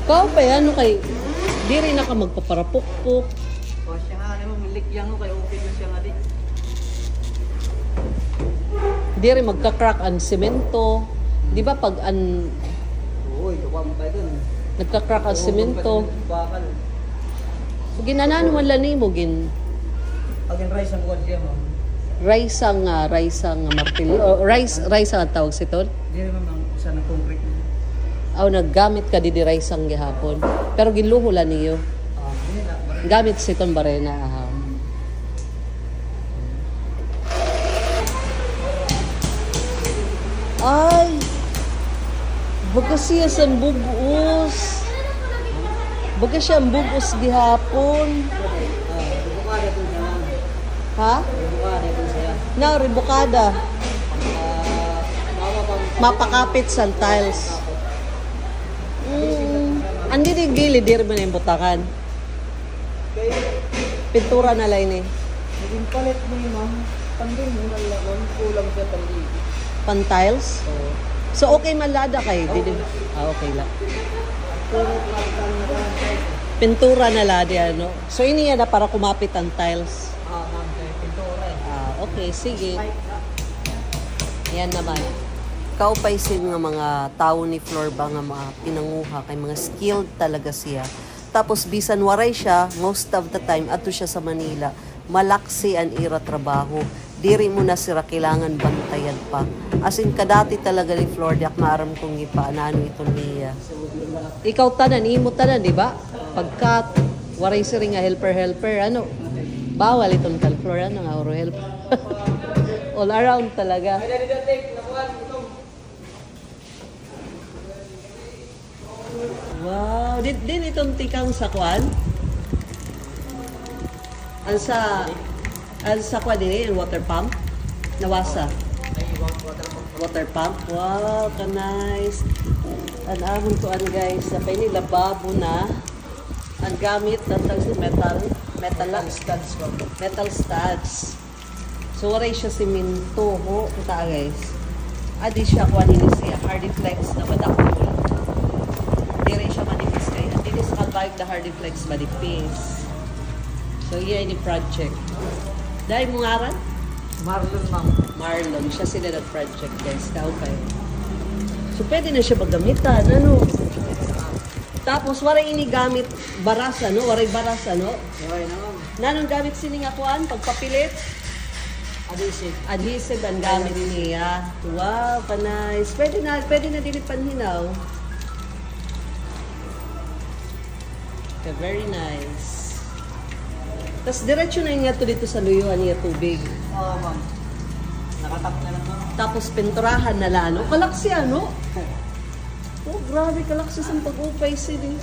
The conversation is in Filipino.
Kao pa ano kay di rin na ka magpaparapukpok. O siya nga naman, milikyan ko kayo okay na siya nga di. Di rin magka-crack ang semento. Di ba pag Uy, kapag pa dun. nagka-crack ang semento. Bakal. So, ginanahan mo lang mo gin. Pag yung rice ang buwan siya, ma'am. Rice ang martilyo. Rice ang tawag si tol. Hindi naman ang isa ng concrete. Aw naggamit ka di rice ang gihapon. Pero giluho lang niyo. Hindi na. Gamit si ton barena. Ay! Baga siya sa bugos. Baga siya ang bugos gihapon. Ribukada ito siya lang. Ha? Ribukada ito siya. Na, ribukada. Mama pang... Mapakapit sa tiles. Andi di gilid, di rin mo na yung butakan. Kaya, Pintura na lang eh. naging palit mo yung ma'am. Panding mo na lang. Kulang siya panding. Pan tiles? Oo. So okay man lada kay. Okay lang. Pintura na ladi ano. So iniya na para kumapit ang tiles. Ma'am, kaya pintura eh. Okay, sige. Yan naman. Kaupaysin nga mga tao ni Flor ba nga mga pinanguha kay mga skilled talaga siya. Tapos bisan waray siya, most of the time ato siya sa Manila. Malaksi ang ira trabaho. Diri mo na sira kailangan bantayan pa. As in kadati talaga ni Flor dak maaram kong ipaanano ito niya. Ikaw tanan, imo tanan, di ba? Pagkat waray siri nga helper ano. Bawal itong kal Flor ano nga oro help. All around talaga. Wow, din itong tikang sakwan. Ang sa kwa din yung water pump. Nawasa. Water pump. Wow, ka nice. Ang ahon ko guys, sa ni lababo na. Ang gamit natang si metal studs. So wala siya simento ho, kita guys. Adi siya kwa ni siya Hardiflex na badakol. Dire siya manipis kay. Adi sa kalbayog na Hardiflex manipis. So yeah, ini project. Dahil mo ngaran? Marlon, ma'am. Marlon. Siya sila nag-project, guys. Kaupay. So, pwede na siya maggamitan. Ano? Tapos, waray ini gamit baras, ano? Waray baras, ano? Okay na, ma'am. Nanong gamit sining akuan? Pagpapilit? Adhesive. Adhesive ang gamit niya. Wow, pa-nice. Pwede na din panhinaw. Okay, very nice. Tapos diretso na nga to dito sa luyuan niya tubig. Oo, ma'am. Nakatap na lang, ma'am. Tapos pinturahan na lano. Kalaksi ano? Oh, grabe kalaksi sa pag-upay sila.